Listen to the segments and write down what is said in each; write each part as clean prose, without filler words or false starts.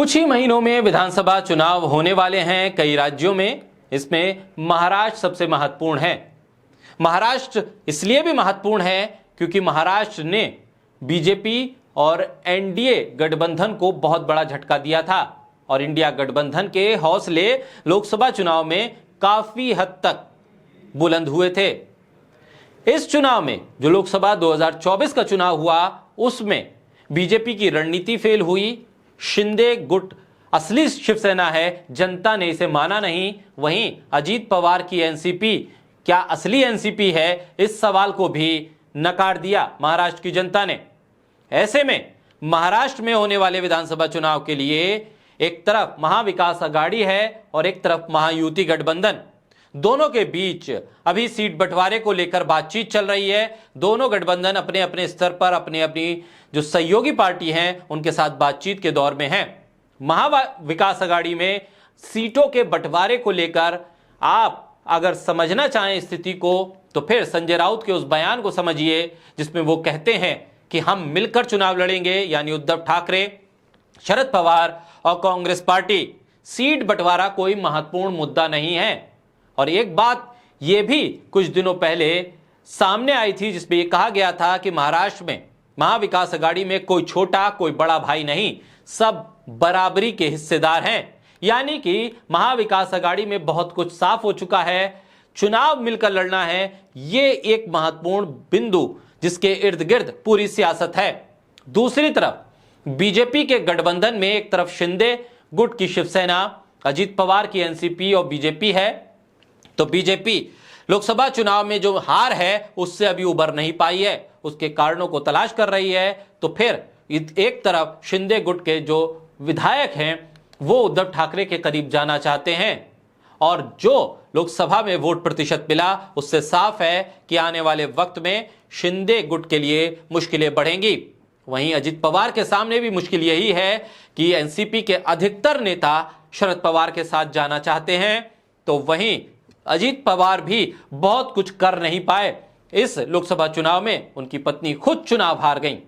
कुछ ही महीनों में विधानसभा चुनाव होने वाले हैं कई राज्यों में। इसमें महाराष्ट्र सबसे महत्वपूर्ण है। महाराष्ट्र इसलिए भी महत्वपूर्ण है क्योंकि महाराष्ट्र ने बीजेपी और एनडीए गठबंधन को बहुत बड़ा झटका दिया था और इंडिया गठबंधन के हौसले लोकसभा चुनाव में काफी हद तक बुलंद हुए थे। इस चुनाव में जो लोकसभा 2024 का चुनाव हुआ उसमें बीजेपी की रणनीति फेल हुई। शिंदे गुट असली शिवसेना है, जनता ने इसे माना नहीं। वहीं अजीत पवार की एनसीपी क्या असली एनसीपी है, इस सवाल को भी नकार दिया महाराष्ट्र की जनता ने। ऐसे में महाराष्ट्र में होने वाले विधानसभा चुनाव के लिए एक तरफ महाविकास अघाड़ी है और एक तरफ महायुति गठबंधन। दोनों के बीच अभी सीट बंटवारे को लेकर बातचीत चल रही है। दोनों गठबंधन अपने अपने स्तर पर अपनी अपनी जो सहयोगी पार्टी हैं उनके साथ बातचीत के दौर में हैं। महाविकास अघाड़ी में सीटों के बंटवारे को लेकर आप अगर समझना चाहें स्थिति को तो फिर संजय राउत के उस बयान को समझिए जिसमें वो कहते हैं कि हम मिलकर चुनाव लड़ेंगे, यानी उद्धव ठाकरे, शरद पवार और कांग्रेस पार्टी। सीट बंटवारा कोई महत्वपूर्ण मुद्दा नहीं है। और एक बात यह भी कुछ दिनों पहले सामने आई थी जिसमें यह कहा गया था कि महाराष्ट्र में महाविकास अघाड़ी में कोई छोटा कोई बड़ा भाई नहीं, सब बराबरी के हिस्सेदार हैं। यानी कि महाविकास अघाड़ी में बहुत कुछ साफ हो चुका है। चुनाव मिलकर लड़ना है, ये एक महत्वपूर्ण बिंदु जिसके इर्द गिर्द पूरी सियासत है। दूसरी तरफ बीजेपी के गठबंधन में एक तरफ शिंदे गुट की शिवसेना, अजीत पवार की एनसीपी और बीजेपी है। तो बीजेपी लोकसभा चुनाव में जो हार है उससे अभी उबर नहीं पाई है, उसके कारणों को तलाश कर रही है। तो फिर एक तरफ शिंदे गुट के जो विधायक हैं वो उद्धव ठाकरे के करीब जाना चाहते हैं और जो लोकसभा में वोट प्रतिशत मिला उससे साफ है कि आने वाले वक्त में शिंदे गुट के लिए मुश्किलें बढ़ेंगी। वहीं अजीत पवार के सामने भी मुश्किल यही है कि एनसीपी के अधिकतर नेता शरद पवार के साथ जाना चाहते हैं। तो वहीं अजीत पवार भी बहुत कुछ कर नहीं पाए। इस लोकसभा चुनाव में उनकी पत्नी खुद चुनाव हार गई।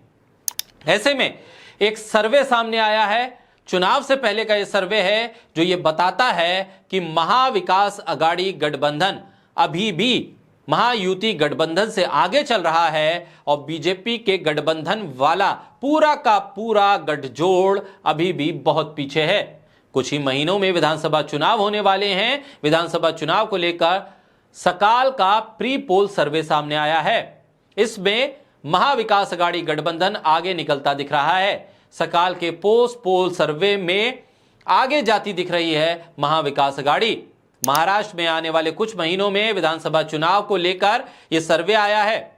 ऐसे में एक सर्वे सामने आया है, चुनाव से पहले का यह सर्वे है जो यह बताता है कि महाविकास अघाड़ी गठबंधन अभी भी महायुति गठबंधन से आगे चल रहा है और बीजेपी के गठबंधन वाला पूरा का पूरा गठजोड़ अभी भी बहुत पीछे है। कुछ ही महीनों में विधानसभा चुनाव होने वाले हैं। विधानसभा चुनाव को लेकर सकाल का प्री पोल सर्वे सामने आया है। इसमें महाविकास अघाड़ी गठबंधन आगे निकलता दिख रहा है। सकाल के पोस्ट पोल सर्वे में आगे जाती दिख रही है महाविकास अघाड़ी। महाराष्ट्र में आने वाले कुछ महीनों में विधानसभा चुनाव को लेकर यह सर्वे आया है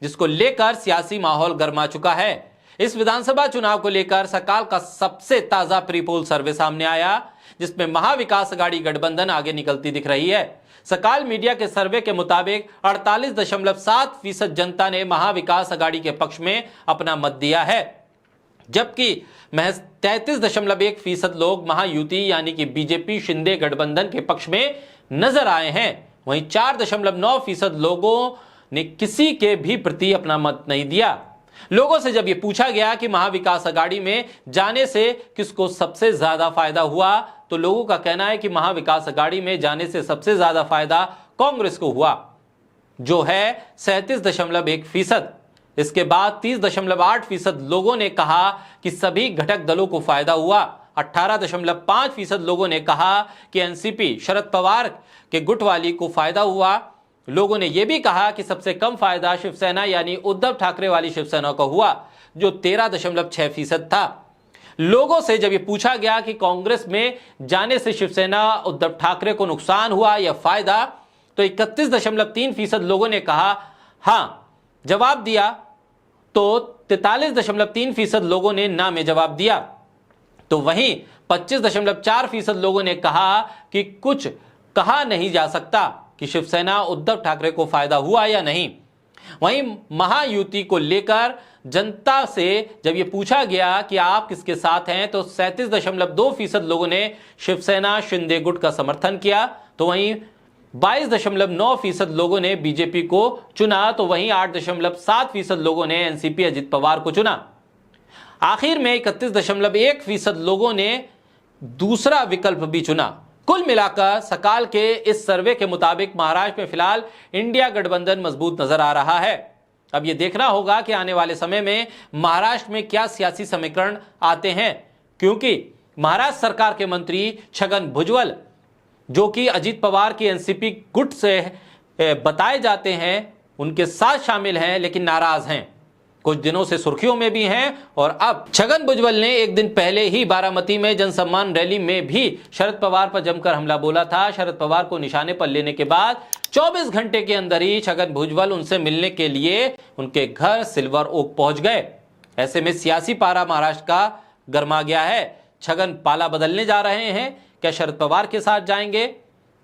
जिसको लेकर सियासी माहौल गर्मा चुका है। इस विधानसभा चुनाव को लेकर सकाल का सबसे ताजा प्री पोल सर्वे सामने आया जिसमें महाविकास अघाड़ी गठबंधन आगे निकलती दिख रही है। सकाल मीडिया के सर्वे के मुताबिक 48.7% जनता ने महाविकास अघाड़ी के पक्ष में अपना मत दिया है, जबकि महज 33.1% लोग महायुति यानी कि बीजेपी शिंदे गठबंधन के पक्ष में नजर आए हैं। वहीं 4.9% लोगों ने किसी के भी प्रति अपना मत नहीं दिया। लोगों से जब यह पूछा गया कि महाविकास अघाड़ी में जाने से किसको सबसे ज्यादा फायदा हुआ तो लोगों का कहना है कि महाविकास अघाड़ी में जाने से सबसे ज्यादा फायदा कांग्रेस को हुआ जो है 37.1%। इसके बाद 30.8% लोगों ने कहा कि सभी घटक दलों को फायदा हुआ। 18.5% लोगों ने कहा कि एनसीपी शरद पवार के गुट वाली को फायदा हुआ। लोगों ने यह भी कहा कि सबसे कम फायदा शिवसेना यानी उद्धव ठाकरे वाली शिवसेना को हुआ जो 13.6% था। लोगों से जब यह पूछा गया कि कांग्रेस में जाने से शिवसेना उद्धव ठाकरे को नुकसान हुआ या फायदा तो 31.3% लोगों ने कहा हां जवाब दिया, तो 43.3% लोगों ने ना में जवाब दिया। तो वहीं 25.4% लोगों ने कहा कि कुछ कहा नहीं जा सकता कि शिवसेना उद्धव ठाकरे को फायदा हुआ या नहीं। वहीं महायुति को लेकर जनता से जब यह पूछा गया कि आप किसके साथ हैं तो 37.2% लोगों ने शिवसेना शिंदे गुट का समर्थन किया। तो वहीं 22.9% लोगों ने बीजेपी को चुना। तो वहीं 8.7% लोगों ने एनसीपी अजित पवार को चुना। आखिर में 31.1% लोगों ने दूसरा विकल्प भी चुना। कुल मिलाकर सकाल के इस सर्वे के मुताबिक महाराष्ट्र में फिलहाल इंडिया गठबंधन मजबूत नजर आ रहा है। अब यह देखना होगा कि आने वाले समय में महाराष्ट्र में क्या सियासी समीकरण आते हैं, क्योंकि महाराष्ट्र सरकार के मंत्री छगन भुजबल, जो कि अजीत पवार की एनसीपी गुट से बताए जाते हैं, उनके साथ शामिल हैं, लेकिन नाराज हैं, कुछ दिनों से सुर्खियों में भी हैं। और अब छगन भुजबल ने एक दिन पहले ही बारामती में जनसम्मान रैली में भी शरद पवार पर जमकर हमला बोला था। शरद पवार को निशाने पर लेने के बाद 24 घंटे के अंदर ही छगन भुजबल उनसे मिलने के लिए उनके घर सिल्वर ओक पहुंच गए। ऐसे में सियासी पारा महाराष्ट्र का गर्मा गया है। छगन पाला बदलने जा रहे हैं, क्या शरद पवार के साथ जाएंगे,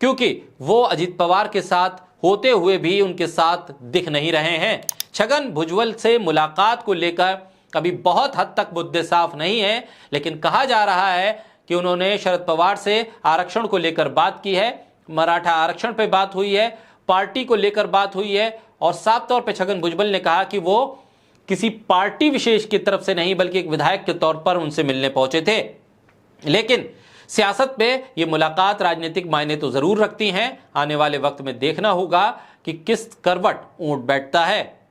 क्योंकि वो अजीत पवार के साथ होते हुए भी उनके साथ दिख नहीं रहे हैं। छगन भुजबल से मुलाकात को लेकर अभी बहुत हद तक मुद्दे साफ नहीं है, लेकिन कहा जा रहा है कि उन्होंने शरद पवार से आरक्षण को लेकर बात की है, मराठा आरक्षण पे बात हुई है, पार्टी को लेकर बात हुई है, और साफ तौर पे छगन भुजबल ने कहा कि वो किसी पार्टी विशेष की तरफ से नहीं बल्कि एक विधायक के तौर पर उनसे मिलने पहुंचे थे। लेकिन सियासत में ये मुलाकात राजनीतिक मायने तो जरूर रखती हैं। आने वाले वक्त में देखना होगा कि किस करवट ऊंट बैठता है।